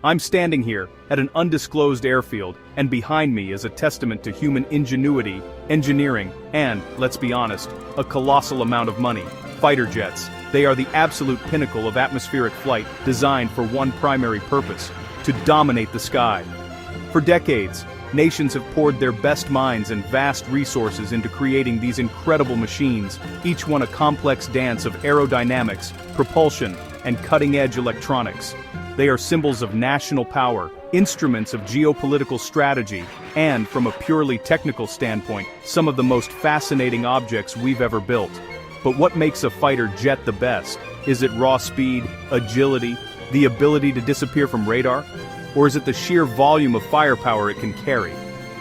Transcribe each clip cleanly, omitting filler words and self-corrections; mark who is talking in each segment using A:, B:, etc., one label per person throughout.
A: I'm standing here at an undisclosed airfield, and behind me is a testament to human ingenuity, engineering, and, let's be honest, a colossal amount of money. Fighter jets. They are the absolute pinnacle of atmospheric flight, designed for one primary purpose: to dominate the sky. For decades, nations have poured their best minds and vast resources into creating these incredible machines, each one a complex dance of aerodynamics, propulsion, and cutting-edge electronics. They are symbols of national power, instruments of geopolitical strategy, and, from a purely technical standpoint, some of the most fascinating objects we've ever built. But what makes a fighter jet the best? Is it raw speed, agility, the ability to disappear from radar? Or is it the sheer volume of firepower it can carry?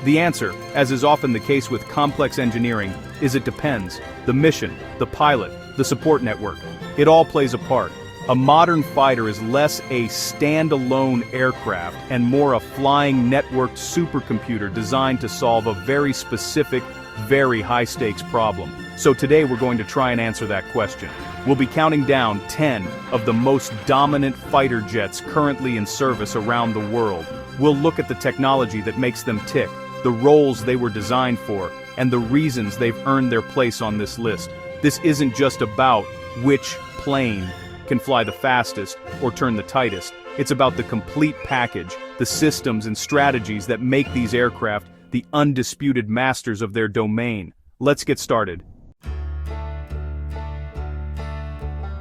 A: The answer, as is often the case with complex engineering, is it depends. The mission, the pilot, the support network. It all plays a part. A modern fighter is less a standalone aircraft and more a flying networked supercomputer designed to solve a very specific, very high-stakes problem. So today we're going to try and answer that question. We'll be counting down 10 of the most dominant fighter jets currently in service around the world. We'll look at the technology that makes them tick, the roles they were designed for, and the reasons they've earned their place on this list. This isn't just about which plane can fly the fastest or turn the tightest. It's about the complete package, the systems and strategies that make these aircraft the undisputed masters of their domain. Let's get started.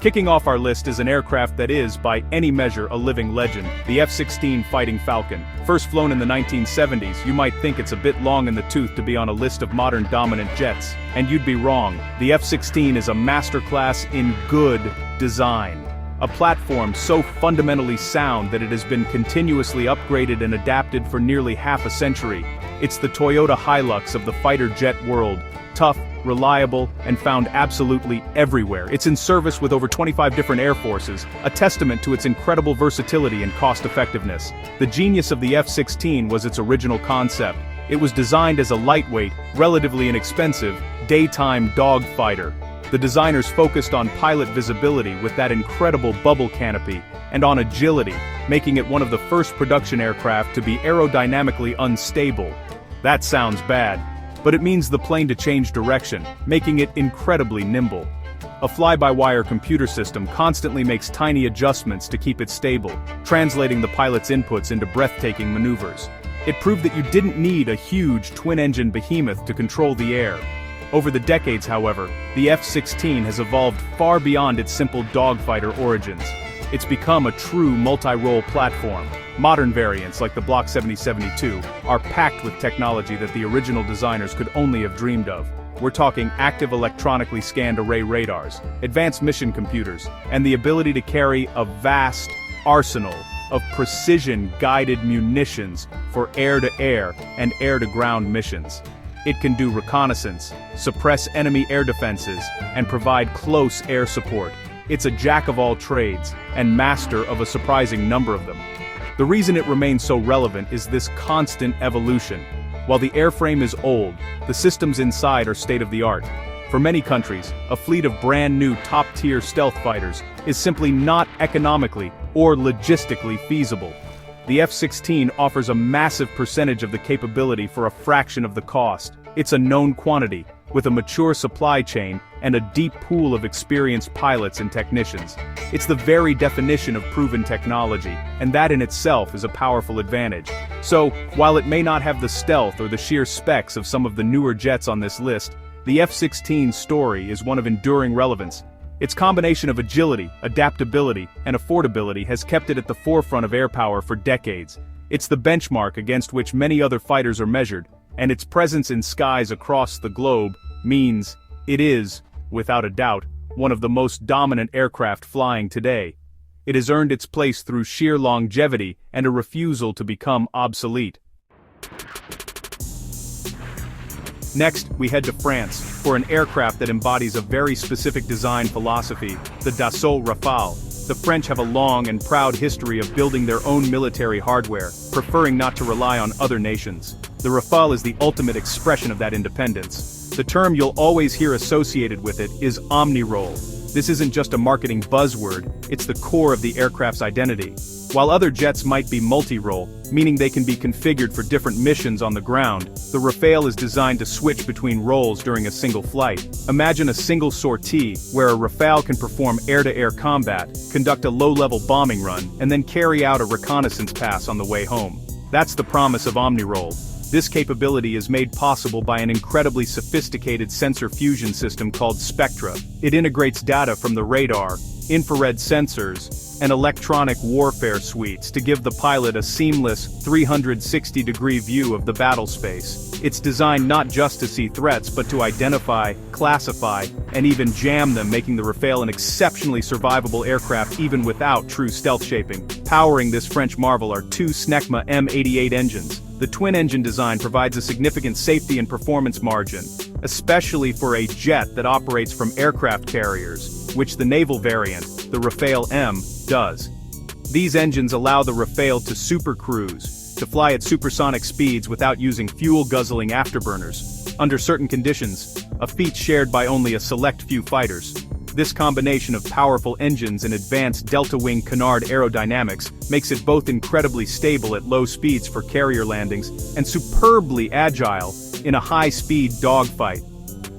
A: Kicking off our list is an aircraft that is, by any measure, a living legend, the F-16 Fighting Falcon. First flown in the 1970s, you might think it's a bit long in the tooth to be on a list of modern dominant jets. And you'd be wrong. The F-16 is a masterclass in good design. A platform so fundamentally sound that it has been continuously upgraded and adapted for nearly half a century. It's the Toyota Hilux of the fighter jet world. Tough, reliable, and found absolutely everywhere. It's in service with over 25 different air forces, a testament to its incredible versatility and cost-effectiveness. The genius of the F-16 was its original concept. It was designed as a lightweight, relatively inexpensive, daytime dogfighter. The designers focused on pilot visibility with that incredible bubble canopy, and on agility, making it one of the first production aircraft to be aerodynamically unstable. That sounds bad, but it means the plane to change direction, making it incredibly nimble. A fly-by-wire computer system constantly makes tiny adjustments to keep it stable, translating the pilot's inputs into breathtaking maneuvers. It proved that you didn't need a huge twin-engine behemoth to control the air. Over the decades, however, the F-16 has evolved far beyond its simple dogfighter origins. It's become a true multi-role platform. Modern variants, like the Block 7072, are packed with technology that the original designers could only have dreamed of. We're talking active electronically scanned array radars, advanced mission computers, and the ability to carry a vast arsenal of precision-guided munitions for air-to-air and air-to-ground missions. It can do reconnaissance, suppress enemy air defenses, and provide close air support. It's a jack of all trades, and master of a surprising number of them. The reason it remains so relevant is this constant evolution. While the airframe is old, the systems inside are state-of-the-art. For many countries, a fleet of brand-new top-tier stealth fighters is simply not economically or logistically feasible. The F-16 offers a massive percentage of the capability for a fraction of the cost. It's a known quantity, with a mature supply chain and a deep pool of experienced pilots and technicians. It's the very definition of proven technology, and that in itself is a powerful advantage. So, while it may not have the stealth or the sheer specs of some of the newer jets on this list, the F-16's story is one of enduring relevance. Its combination of agility, adaptability, and affordability has kept it at the forefront of air power for decades. It's the benchmark against which many other fighters are measured, and its presence in skies across the globe means it is, without a doubt, one of the most dominant aircraft flying today. It has earned its place through sheer longevity and a refusal to become obsolete. Next, we head to France, for an aircraft that embodies a very specific design philosophy, the Dassault Rafale. The French have a long and proud history of building their own military hardware, preferring not to rely on other nations. The Rafale is the ultimate expression of that independence. The term you'll always hear associated with it is omni-role. This isn't just a marketing buzzword, it's the core of the aircraft's identity. While other jets might be multi-role, meaning they can be configured for different missions on the ground, the Rafale is designed to switch between roles during a single flight. Imagine a single sortie, where a Rafale can perform air-to-air combat, conduct a low-level bombing run, and then carry out a reconnaissance pass on the way home. That's the promise of Omni-Role. This capability is made possible by an incredibly sophisticated sensor fusion system called Spectra. It integrates data from the radar, infrared sensors, and electronic warfare suites to give the pilot a seamless, 360-degree view of the battle space. It's designed not just to see threats but to identify, classify, and even jam them, making the Rafale an exceptionally survivable aircraft even without true stealth shaping. Powering this French marvel are two Snecma M88 engines. The twin-engine design provides a significant safety and performance margin, especially for a jet that operates from aircraft carriers, which the naval variant, the Rafale M, does. These engines allow the Rafale to supercruise, to fly at supersonic speeds without using fuel-guzzling afterburners, under certain conditions, a feat shared by only a select few fighters. This combination of powerful engines and advanced delta-wing canard aerodynamics makes it both incredibly stable at low speeds for carrier landings and superbly agile in a high-speed dogfight.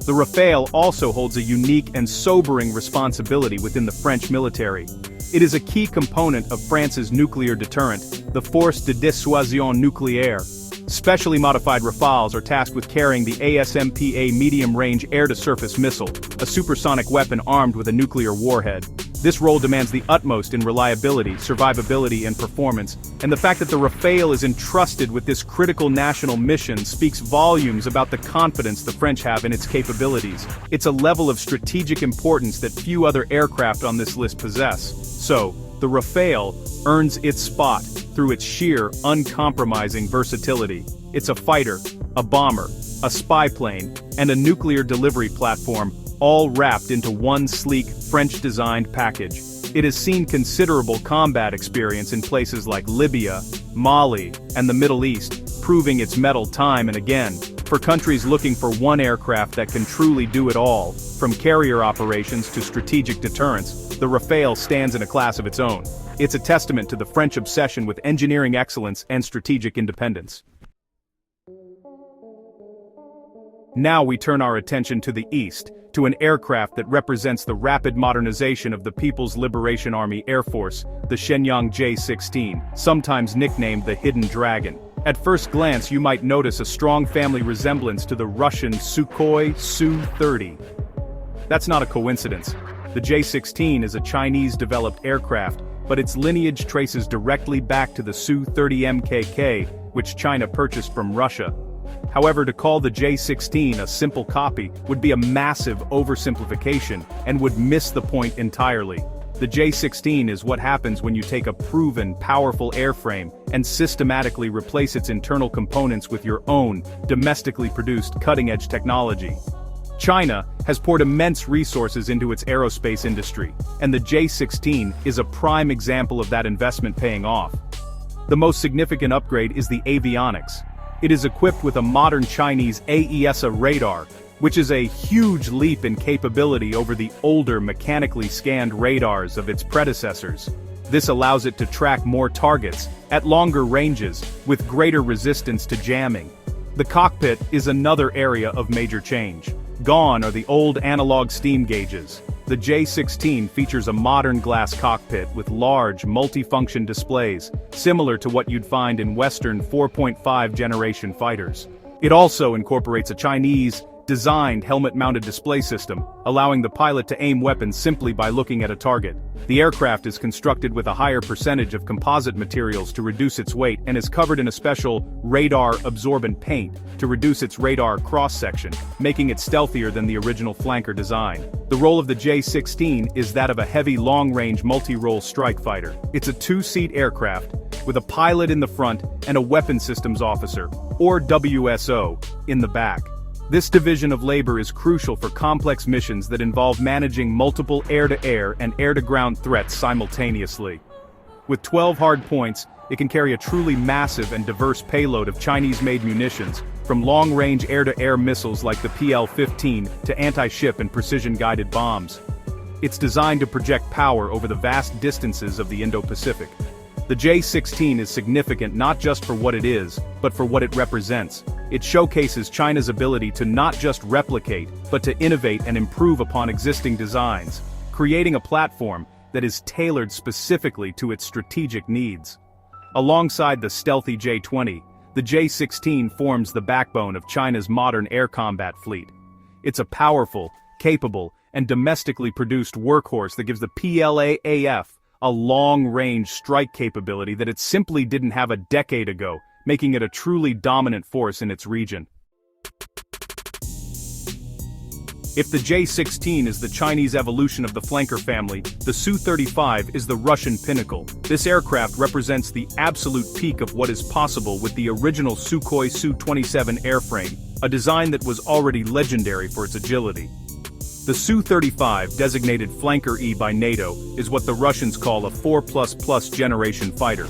A: The Rafale also holds a unique and sobering responsibility within the French military. It is a key component of France's nuclear deterrent, the Force de Dissuasion Nucléaire. Specially modified Rafales are tasked with carrying the ASMPA medium-range air-to-surface missile, a supersonic weapon armed with a nuclear warhead. This role demands the utmost in reliability, survivability, and performance, and the fact that the Rafale is entrusted with this critical national mission speaks volumes about the confidence the French have in its capabilities. It's a level of strategic importance that few other aircraft on this list possess. So, the Rafale earns its spot through its sheer, uncompromising versatility. It's a fighter, a bomber, a spy plane, and a nuclear delivery platform, all wrapped into one sleek, French-designed package. It has seen considerable combat experience in places like Libya, Mali, and the Middle East, proving its mettle time and again. For countries looking for one aircraft that can truly do it all, from carrier operations to strategic deterrence, the Rafale stands in a class of its own. It's a testament to the French obsession with engineering excellence and strategic independence. Now we turn our attention to the east, to an aircraft that represents the rapid modernization of the People's Liberation Army Air Force, the Shenyang J-16, sometimes nicknamed the Hidden Dragon. At first glance you might notice a strong family resemblance to the Russian Sukhoi Su-57. That's not a coincidence. The J-16 is a Chinese-developed aircraft, but its lineage traces directly back to the Su-30 MKK, which China purchased from Russia. However, to call the J-16 a simple copy would be a massive oversimplification and would miss the point entirely. The J-16 is what happens when you take a proven, powerful airframe and systematically replace its internal components with your own, domestically produced cutting-edge technology. China has poured immense resources into its aerospace industry, and the J-16 is a prime example of that investment paying off. The most significant upgrade is the avionics. It is equipped with a modern Chinese AESA radar, which is a huge leap in capability over the older mechanically scanned radars of its predecessors. This allows it to track more targets, at longer ranges, with greater resistance to jamming. The cockpit is another area of major change. Gone are the old analog steam gauges. The J-16 features a modern glass cockpit with large, multifunction displays, similar to what you'd find in Western 4.5 generation fighters. It also incorporates a Chinese-designed helmet-mounted display system, allowing the pilot to aim weapons simply by looking at a target. The aircraft is constructed with a higher percentage of composite materials to reduce its weight and is covered in a special radar-absorbent paint to reduce its radar cross-section, making it stealthier than the original flanker design. The role of the J-16 is that of a heavy long-range multi-role strike fighter. It's a two-seat aircraft, with a pilot in the front and a weapons systems officer, or WSO, in the back. This division of labor is crucial for complex missions that involve managing multiple air-to-air and air-to-ground threats simultaneously. With 12 hard points, it can carry a truly massive and diverse payload of Chinese-made munitions, from long-range air-to-air missiles like the PL-15 to anti-ship and precision-guided bombs. It's designed to project power over the vast distances of the Indo-Pacific. The J-16 is significant not just for what it is, but for what it represents. It showcases China's ability to not just replicate, but to innovate and improve upon existing designs, creating a platform that is tailored specifically to its strategic needs. Alongside the stealthy J-20, the J-16 forms the backbone of China's modern air combat fleet. It's a powerful, capable, and domestically produced workhorse that gives the PLAAF a long-range strike capability that it simply didn't have a decade ago, making it a truly dominant force in its region. If the J-16 is the Chinese evolution of the flanker family, the Su-35 is the Russian pinnacle. This aircraft represents the absolute peak of what is possible with the original Sukhoi Su-57 airframe, a design that was already legendary for its agility. The Su-35, designated Flanker E by NATO, is what the Russians call a 4++ generation fighter.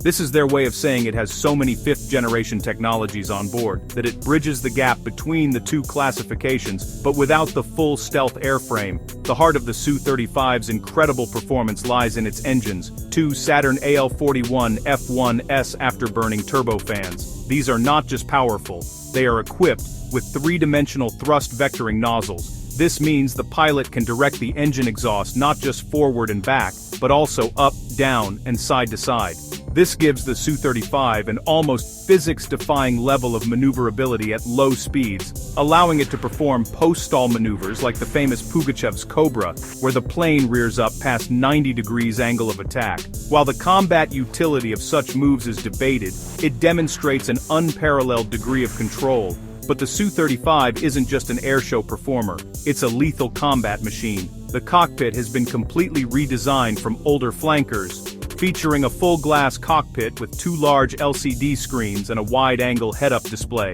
A: This is their way of saying it has so many fifth-generation technologies on board that it bridges the gap between the two classifications, but without the full stealth airframe. The heart of the Su-35's incredible performance lies in its engines, two Saturn AL-41 F1S afterburning turbofans. These are not just powerful, they are equipped with three-dimensional thrust vectoring nozzles. This means the pilot can direct the engine exhaust not just forward and back, but also up, down, and side to side. This gives the Su-35 an almost physics-defying level of maneuverability at low speeds, allowing it to perform post-stall maneuvers like the famous Pugachev's Cobra, where the plane rears up past 90 degrees angle of attack. While the combat utility of such moves is debated, it demonstrates an unparalleled degree of control. But the Su-35 isn't just an airshow performer, it's a lethal combat machine. The cockpit has been completely redesigned from older flankers, featuring a full-glass cockpit with two large LCD screens and a wide-angle head-up display.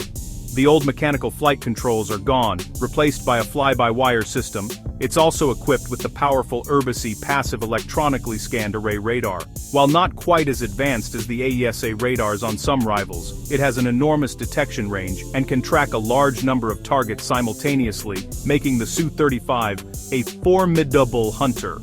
A: The old mechanical flight controls are gone, replaced by a fly-by-wire system. It's also equipped with the powerful Urbisi passive electronically scanned array radar. While not quite as advanced as the AESA radars on some rivals, it has an enormous detection range and can track a large number of targets simultaneously, making the Su-35 a formidable hunter.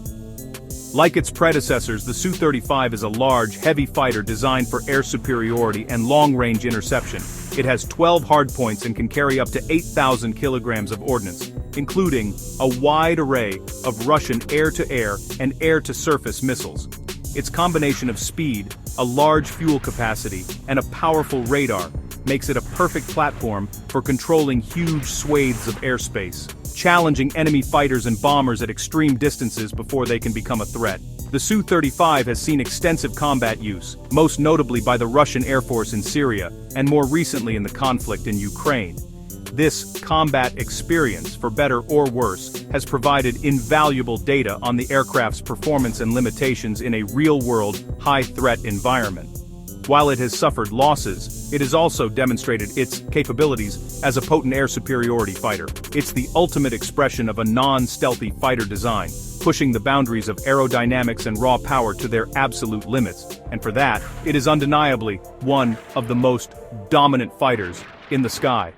A: Like its predecessors, the Su-35 is a large, heavy fighter designed for air superiority and long-range interception. It has 12 hardpoints and can carry up to 8,000 kilograms of ordnance, including a wide array of Russian air-to-air and air-to-surface missiles. Its combination of speed, a large fuel capacity, and a powerful radar makes it a perfect platform for controlling huge swathes of airspace, challenging enemy fighters and bombers at extreme distances before they can become a threat. The Su-35 has seen extensive combat use, most notably by the Russian Air Force in Syria, and more recently in the conflict in Ukraine. This combat experience, for better or worse, has provided invaluable data on the aircraft's performance and limitations in a real-world, high-threat environment. While it has suffered losses, it has also demonstrated its capabilities as a potent air superiority fighter. It's the ultimate expression of a non-stealthy fighter design, pushing the boundaries of aerodynamics and raw power to their absolute limits, and for that, it is undeniably one of the most dominant fighters in the sky.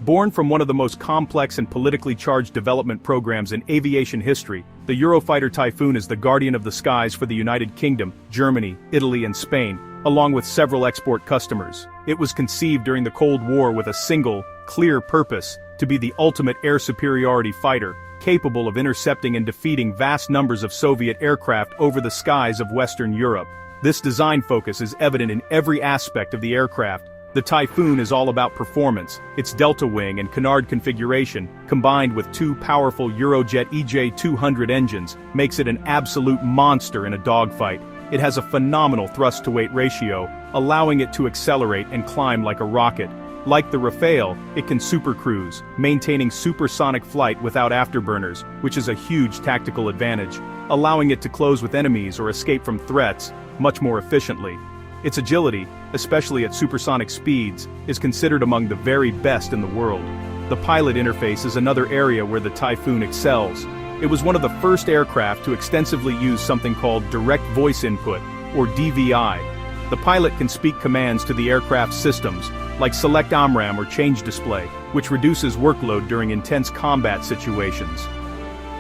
A: Born from one of the most complex and politically charged development programs in aviation history, the Eurofighter Typhoon is the guardian of the skies for the United Kingdom, Germany, Italy and Spain, along with several export customers. It was conceived during the Cold War with a single, clear purpose: to be the ultimate air superiority fighter, capable of intercepting and defeating vast numbers of Soviet aircraft over the skies of Western Europe. This design focus is evident in every aspect of the aircraft. The Typhoon is all about performance. Its delta wing and canard configuration, combined with two powerful Eurojet EJ200 engines, makes it an absolute monster in a dogfight. It has a phenomenal thrust-to-weight ratio, allowing it to accelerate and climb like a rocket. Like the Rafale, it can supercruise, maintaining supersonic flight without afterburners, which is a huge tactical advantage, allowing it to close with enemies or escape from threats much more efficiently. Its agility, especially at supersonic speeds, is considered among the very best in the world. The pilot interface is another area where the Typhoon excels. It was one of the first aircraft to extensively use something called direct voice input, or DVI. The pilot can speak commands to the aircraft's systems, like Select AMRAM or Change Display, which reduces workload during intense combat situations.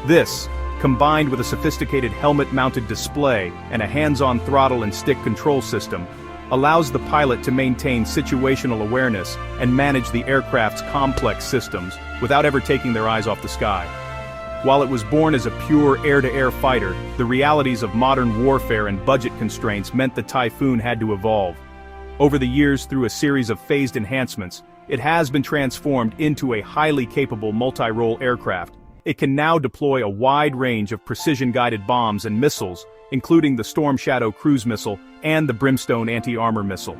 A: This, combined with a sophisticated helmet-mounted display and a hands-on throttle and stick control system, allows the pilot to maintain situational awareness and manage the aircraft's complex systems without ever taking their eyes off the sky. While it was born as a pure air-to-air fighter, the realities of modern warfare and budget constraints meant the Typhoon had to evolve. Over the years, through a series of phased enhancements, it has been transformed into a highly capable multi-role aircraft. It can now deploy a wide range of precision-guided bombs and missiles, including the Storm Shadow cruise missile and the Brimstone anti-armor missile.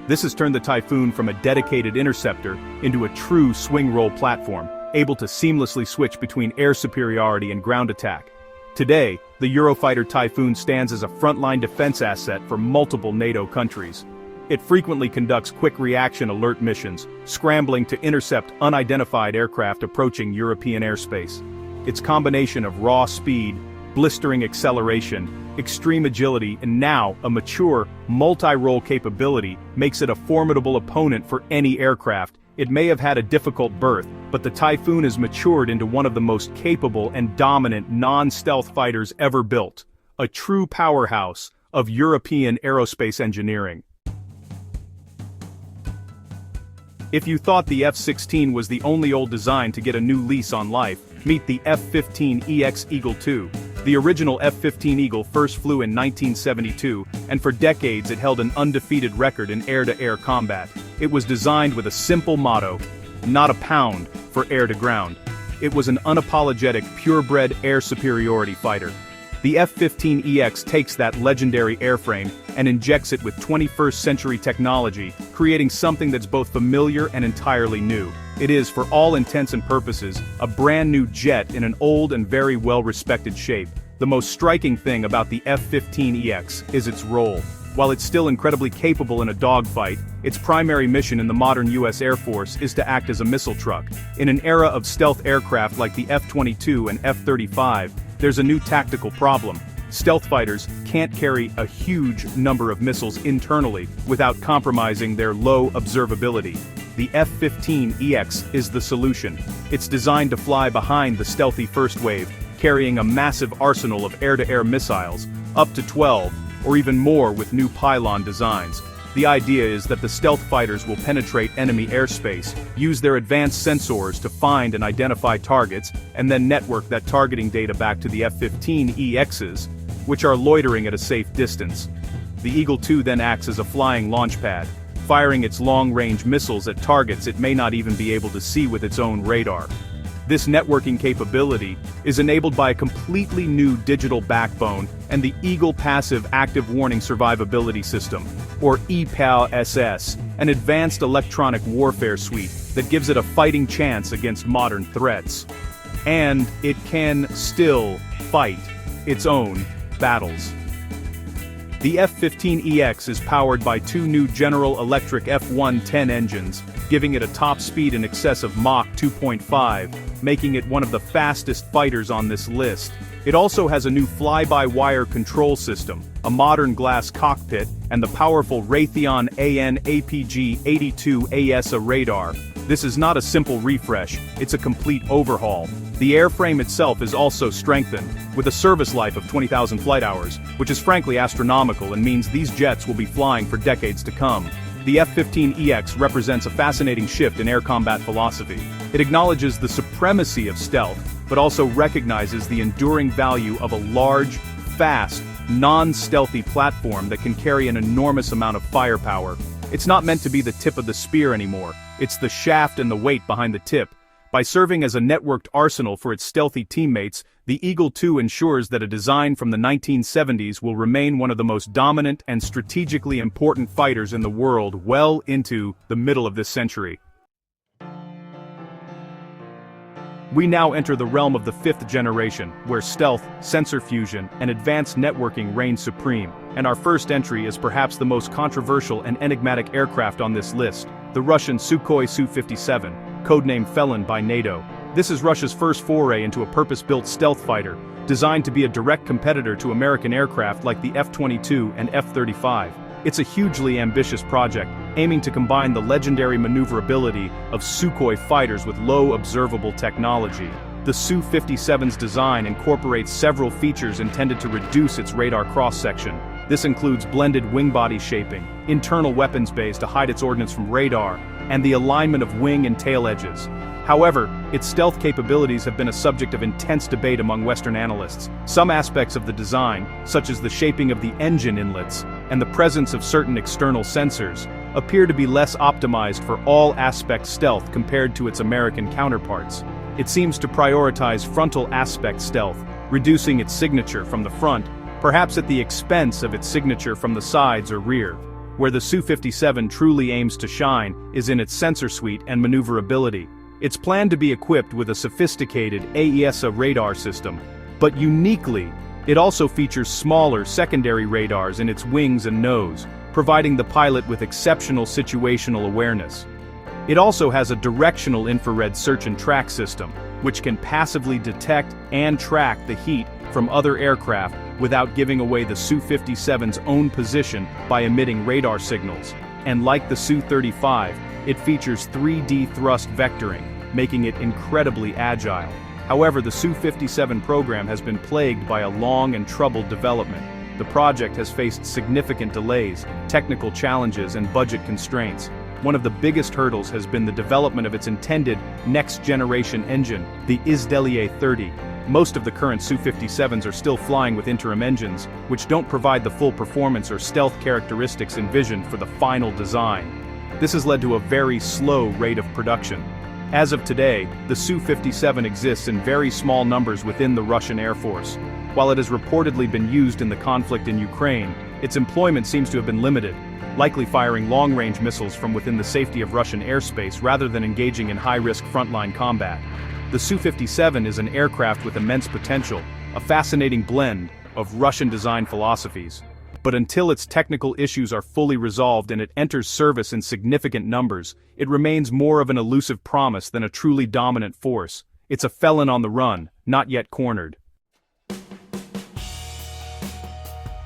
A: This has turned the Typhoon from a dedicated interceptor into a true swing-role platform, able to seamlessly switch between air superiority and ground attack. Today, the Eurofighter Typhoon stands as a frontline defense asset for multiple NATO countries. It frequently conducts quick-reaction alert missions, scrambling to intercept unidentified aircraft approaching European airspace. Its combination of raw speed, blistering acceleration, extreme agility, and now a mature, multi-role capability makes it a formidable opponent for any aircraft. It may have had a difficult birth, but the Typhoon has matured into one of the most capable and dominant non-stealth fighters ever built, a true powerhouse of European aerospace engineering. If you thought the F-16 was the only old design to get a new lease on life, meet the F-15EX Eagle II. The original F-15 Eagle first flew in 1972, and for decades it held an undefeated record in air-to-air combat. It was designed with a simple motto: not a pound, for air-to-ground. It was an unapologetic, purebred air superiority fighter. The F-15EX takes that legendary airframe and injects it with 21st century technology, creating something that's both familiar and entirely new. It is, for all intents and purposes, a brand new jet in an old and very well-respected shape. The most striking thing about the F-15EX is its role. While it's still incredibly capable in a dogfight, its primary mission in the modern U.S. Air Force is to act as a missile truck. In an era of stealth aircraft like the F-22 and F-35, there's a new tactical problem. Stealth fighters can't carry a huge number of missiles internally without compromising their low observability. The F-15EX is the solution. It's designed to fly behind the stealthy first wave, carrying a massive arsenal of air-to-air missiles, up to 12, or even more with new pylon designs. The idea is that the stealth fighters will penetrate enemy airspace, use their advanced sensors to find and identify targets, and then network that targeting data back to the F-15EXs, which are loitering at a safe distance. The Eagle II then acts as a flying launch pad, firing its long-range missiles at targets it may not even be able to see with its own radar. This networking capability is enabled by a completely new digital backbone and the Eagle Passive Active Warning Survivability System, or EPAL-SS, an advanced electronic warfare suite that gives it a fighting chance against modern threats. And it can still fight its own battles. The F-15EX is powered by two new General Electric F-110 engines, giving it a top speed in excess of Mach 2.5, making it one of the fastest fighters on this list. It also has a new fly-by-wire control system, a modern glass cockpit, and the powerful Raytheon AN/APG-82 AESA radar. This is not a simple refresh, it's a complete overhaul. The airframe itself is also strengthened, with a service life of 20,000 flight hours, which is frankly astronomical and means these jets will be flying for decades to come. The F-15EX represents a fascinating shift in air combat philosophy. It acknowledges the supremacy of stealth, but also recognizes the enduring value of a large, fast, non-stealthy platform that can carry an enormous amount of firepower. It's not meant to be the tip of the spear anymore, it's the shaft and the weight behind the tip. By serving as a networked arsenal for its stealthy teammates, the Eagle II ensures that a design from the 1970s will remain one of the most dominant and strategically important fighters in the world well into the middle of this century. We now enter the realm of the fifth generation, where stealth, sensor fusion, and advanced networking reign supreme, and our first entry is perhaps the most controversial and enigmatic aircraft on this list, the Russian Sukhoi Su-57, codenamed Felon by NATO. This is Russia's first foray into a purpose-built stealth fighter, designed to be a direct competitor to American aircraft like the F-22 and F-35. It's a hugely ambitious project, aiming to combine the legendary maneuverability of Sukhoi fighters with low observable technology. The Su-57's design incorporates several features intended to reduce its radar cross-section. This includes blended wing body shaping, internal weapons bays to hide its ordnance from radar, and the alignment of wing and tail edges. However, its stealth capabilities have been a subject of intense debate among Western analysts. Some aspects of the design, such as the shaping of the engine inlets and the presence of certain external sensors, appear to be less optimized for all-aspect stealth compared to its American counterparts. It seems to prioritize frontal aspect stealth, reducing its signature from the front, perhaps at the expense of its signature from the sides or rear. Where the Su-57 truly aims to shine is in its sensor suite and maneuverability. It's planned to be equipped with a sophisticated AESA radar system, but uniquely, it also features smaller secondary radars in its wings and nose, providing the pilot with exceptional situational awareness. It also has a directional infrared search and track system, which can passively detect and track the heat from other aircraft without giving away the Su-57's own position by emitting radar signals. And like the Su-35, it features 3D thrust vectoring, making it incredibly agile. However, the Su-57 program has been plagued by a long and troubled development. The project has faced significant delays, technical challenges, and budget constraints. One of the biggest hurdles has been the development of its intended next-generation engine, the Izdeliye 30. Most of the current Su-57s are still flying with interim engines, which don't provide the full performance or stealth characteristics envisioned for the final design. This has led to a very slow rate of production. As of today, the Su-57 exists in very small numbers within the Russian Air Force. While it has reportedly been used in the conflict in Ukraine, its employment seems to have been limited, likely firing long-range missiles from within the safety of Russian airspace rather than engaging in high-risk frontline combat. The Su-57 is an aircraft with immense potential, a fascinating blend of Russian design philosophies. But until its technical issues are fully resolved and it enters service in significant numbers, it remains more of an elusive promise than a truly dominant force. It's a felon on the run, not yet cornered.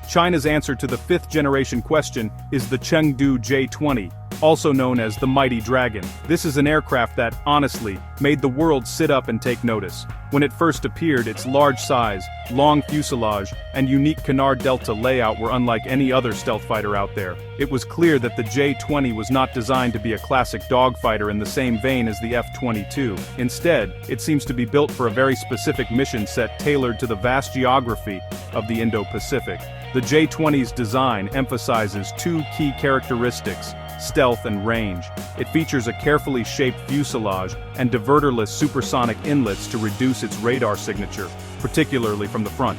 A: China's answer to the fifth-generation question is the Chengdu J-20, also known as the Mighty Dragon. This is an aircraft that, honestly, made the world sit up and take notice. When it first appeared, its large size, long fuselage, and unique canard delta layout were unlike any other stealth fighter out there. It was clear that the J-20 was not designed to be a classic dogfighter in the same vein as the F-22. Instead, it seems to be built for a very specific mission set tailored to the vast geography of the Indo-Pacific. The J-20's design emphasizes two key characteristics: stealth and range. It features a carefully shaped fuselage and diverterless supersonic inlets to reduce its radar signature, particularly from the front.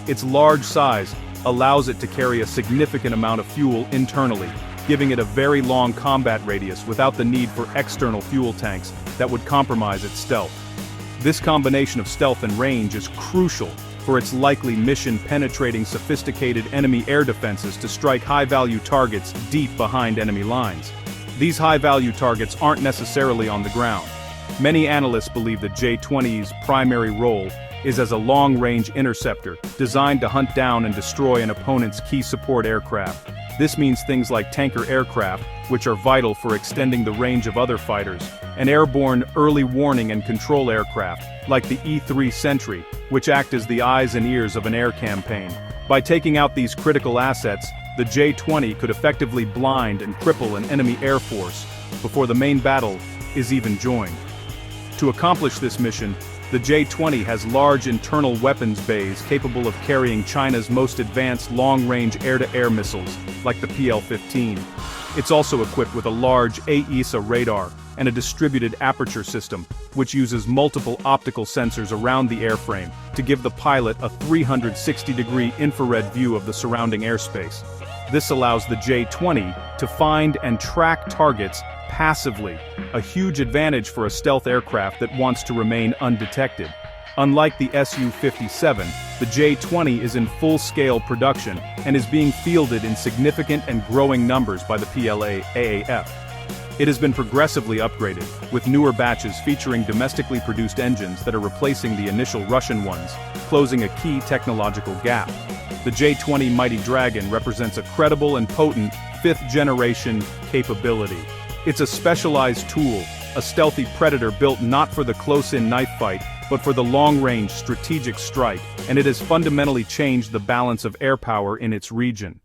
A: Its large size allows it to carry a significant amount of fuel internally, giving it a very long combat radius without the need for external fuel tanks that would compromise its stealth. This combination of stealth and range is crucial for its likely mission penetrating sophisticated enemy air defenses to strike high-value targets deep behind enemy lines. These high-value targets aren't necessarily on the ground. Many analysts believe that J-20's primary role is as a long-range interceptor, designed to hunt down and destroy an opponent's key support aircraft. This means things like tanker aircraft, which are vital for extending the range of other fighters, and airborne early warning and control aircraft, like the E-3 Sentry, which act as the eyes and ears of an air campaign. By taking out these critical assets, the J-20 could effectively blind and cripple an enemy air force before the main battle is even joined. To accomplish this mission, the J-20 has large internal weapons bays capable of carrying China's most advanced long-range air-to-air missiles, like the PL-15. It's also equipped with a large AESA radar and a distributed aperture system, which uses multiple optical sensors around the airframe to give the pilot a 360-degree infrared view of the surrounding airspace. This allows the J-20 to find and track targets passively, a huge advantage for a stealth aircraft that wants to remain undetected. Unlike the Su-57, the J-20 is in full-scale production and is being fielded in significant and growing numbers by the PLA-AAF. It has been progressively upgraded, with newer batches featuring domestically produced engines that are replacing the initial Russian ones, closing a key technological gap. The J-20 Mighty Dragon represents a credible and potent fifth-generation capability. It's a specialized tool, a stealthy predator built not for the close-in knife fight, but for the long-range strategic strike, and it has fundamentally changed the balance of air power in its region.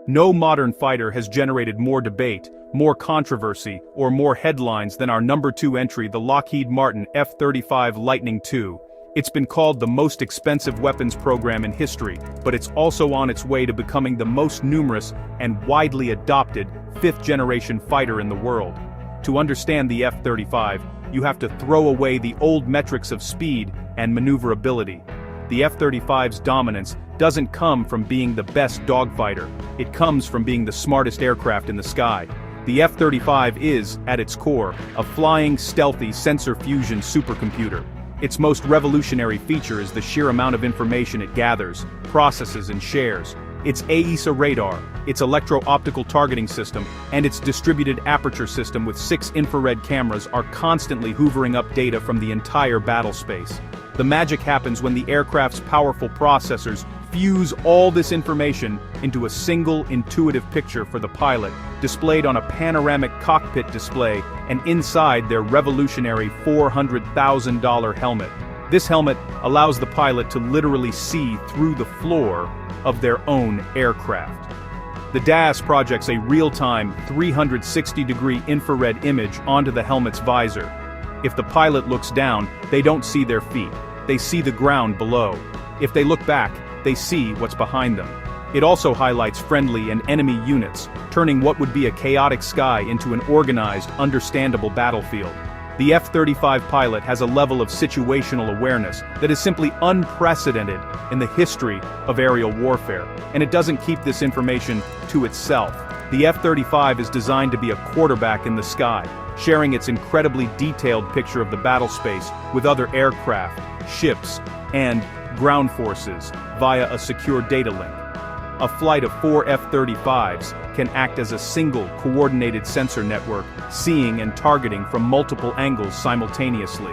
A: No modern fighter has generated more debate, more controversy, or more headlines than our number 2 entry, the Lockheed Martin F-35 Lightning II. It's been called the most expensive weapons program in history, but it's also on its way to becoming the most numerous and widely adopted fifth-generation fighter in the world. To understand the F-35, you have to throw away the old metrics of speed and maneuverability. The F-35's dominance doesn't come from being the best dogfighter, it comes from being the smartest aircraft in the sky. The F-35 is, at its core, a flying, stealthy sensor fusion supercomputer. Its most revolutionary feature is the sheer amount of information it gathers, processes and shares. Its AESA radar, its electro-optical targeting system, and its distributed aperture system with 6 infrared cameras are constantly hoovering up data from the entire battle space. The magic happens when the aircraft's powerful processors fuse all this information into a single intuitive picture for the pilot, displayed on a panoramic cockpit display and inside their revolutionary $400,000 helmet. This helmet allows the pilot to literally see through the floor of their own aircraft. The DAS projects a real-time 360-degree infrared image onto the helmet's visor. If the pilot looks down, they don't see their feet, they see the ground below. If they look back, they see what's behind them. It also highlights friendly and enemy units, turning what would be a chaotic sky into an organized, understandable battlefield. The F-35 pilot has a level of situational awareness that is simply unprecedented in the history of aerial warfare, and it doesn't keep this information to itself. The F-35 is designed to be a quarterback in the sky, sharing its incredibly detailed picture of the battle space with other aircraft, ships, and ground forces via a secure data link. A flight of 4 F-35s can act as a single coordinated sensor network, seeing and targeting from multiple angles simultaneously.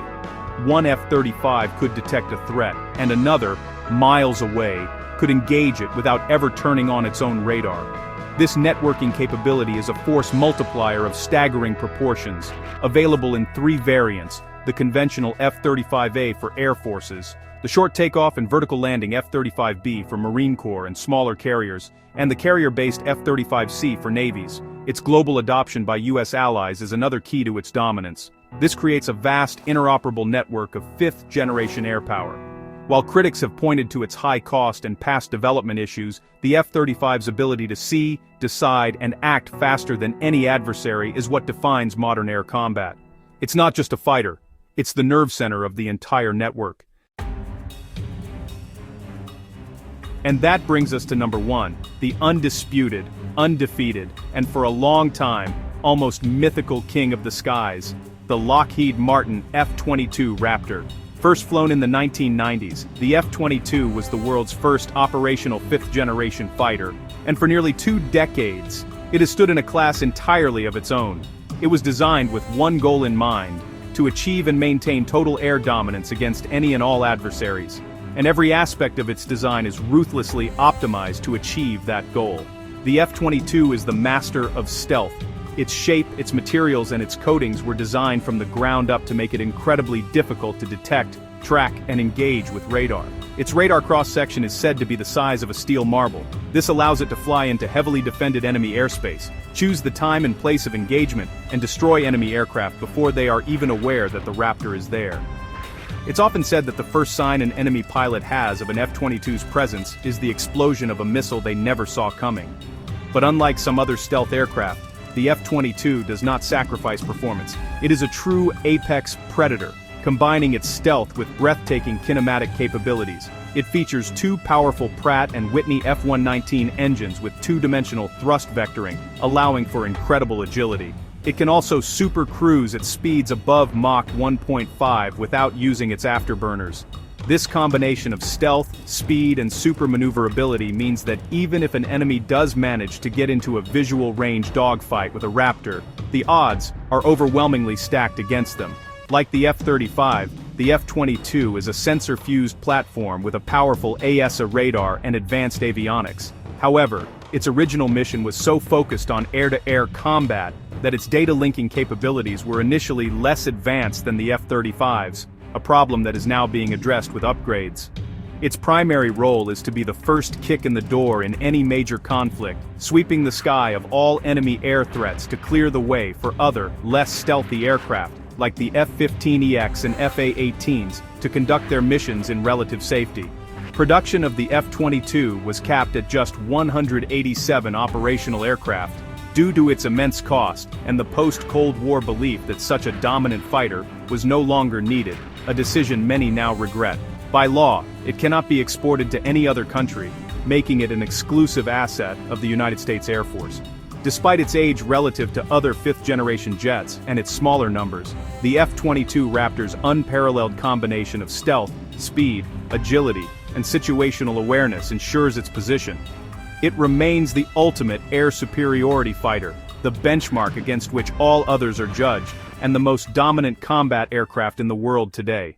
A: One F-35 could detect a threat, and another, miles away, could engage it without ever turning on its own radar. This networking capability is a force multiplier of staggering proportions, available in 3 variants: the conventional F-35A for Air Forces, the short takeoff and vertical landing F-35B for Marine Corps and smaller carriers, and the carrier-based F-35C for navies. Its global adoption by U.S. allies is another key to its dominance. This creates a vast, interoperable network of fifth-generation air power. While critics have pointed to its high cost and past development issues, the F-35's ability to see, decide, and act faster than any adversary is what defines modern air combat. It's not just a fighter, it's the nerve center of the entire network. And that brings us to number 1, the undisputed, undefeated, and for a long time, almost mythical king of the skies, the Lockheed Martin F-22 Raptor. First flown in the 1990s, the F-22 was the world's first operational fifth-generation fighter, and for nearly 2 decades, it has stood in a class entirely of its own. It was designed with one goal in mind: to achieve and maintain total air dominance against any and all adversaries. And every aspect of its design is ruthlessly optimized to achieve that goal. The F-22 is the master of stealth. Its shape, its materials, and its coatings were designed from the ground up to make it incredibly difficult to detect, track, and engage with radar. Its radar cross-section is said to be the size of a steel marble. This allows it to fly into heavily defended enemy airspace, choose the time and place of engagement, and destroy enemy aircraft before they are even aware that the Raptor is there. It's often said that the first sign an enemy pilot has of an F-22's presence is the explosion of a missile they never saw coming. But unlike some other stealth aircraft, the F-22 does not sacrifice performance. It is a true apex predator, combining its stealth with breathtaking kinematic capabilities. It features 2 powerful Pratt & Whitney F-119 engines with 2-dimensional thrust vectoring, allowing for incredible agility. It can also super cruise at speeds above Mach 1.5 without using its afterburners. This combination of stealth, speed, and super maneuverability means that even if an enemy does manage to get into a visual range dogfight with a Raptor, the odds are overwhelmingly stacked against them. Like the F-35, the F-22 is a sensor-fused platform with a powerful AESA radar and advanced avionics. However, its original mission was so focused on air-to-air combat that its data linking capabilities were initially less advanced than the F-35's, a problem that is now being addressed with upgrades. Its primary role is to be the first kick in the door in any major conflict, sweeping the sky of all enemy air threats to clear the way for other, less stealthy aircraft, like the F-15EX and FA-18s, to conduct their missions in relative safety. Production of the F-22 was capped at just 187 operational aircraft, due to its immense cost and the post-Cold War belief that such a dominant fighter was no longer needed, a decision many now regret. By law, it cannot be exported to any other country, making it an exclusive asset of the United States Air Force. Despite its age relative to other fifth-generation jets and its smaller numbers, the F-22 Raptor's unparalleled combination of stealth, speed, agility, and situational awareness ensures its position. It remains the ultimate air superiority fighter, the benchmark against which all others are judged, and the most dominant combat aircraft in the world today.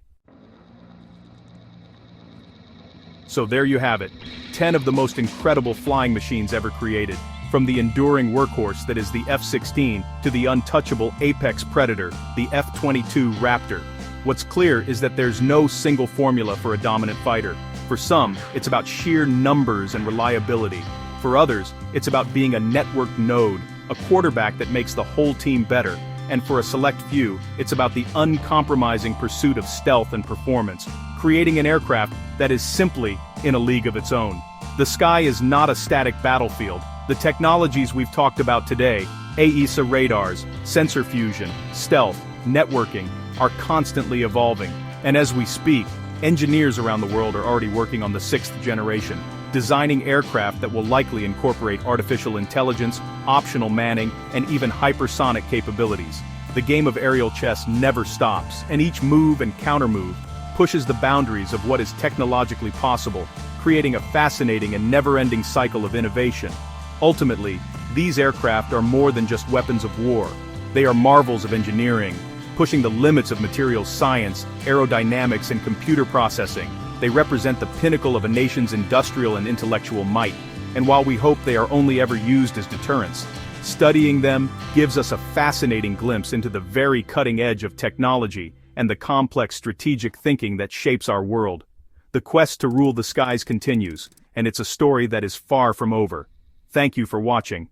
A: So there you have it, 10 of the most incredible flying machines ever created, from the enduring workhorse that is the F-16 to the untouchable apex predator, the F-22 Raptor. What's clear is that there's no single formula for a dominant fighter. For some, it's about sheer numbers and reliability. For others, it's about being a networked node, a quarterback that makes the whole team better. And for a select few, it's about the uncompromising pursuit of stealth and performance, creating an aircraft that is simply in a league of its own. The sky is not a static battlefield. The technologies we've talked about today, AESA radars, sensor fusion, stealth, networking, are constantly evolving. And as we speak, engineers around the world are already working on the 6th generation, designing aircraft that will likely incorporate artificial intelligence, optional manning, and even hypersonic capabilities. The game of aerial chess never stops, and each move and countermove pushes the boundaries of what is technologically possible, creating a fascinating and never-ending cycle of innovation. Ultimately, these aircraft are more than just weapons of war. They are marvels of engineering, pushing the limits of materials science, aerodynamics, and computer processing. They represent the pinnacle of a nation's industrial and intellectual might, and while we hope they are only ever used as deterrents, studying them gives us a fascinating glimpse into the very cutting edge of technology and the complex strategic thinking that shapes our world. The quest to rule the skies continues, and it's a story that is far from over. Thank you for watching.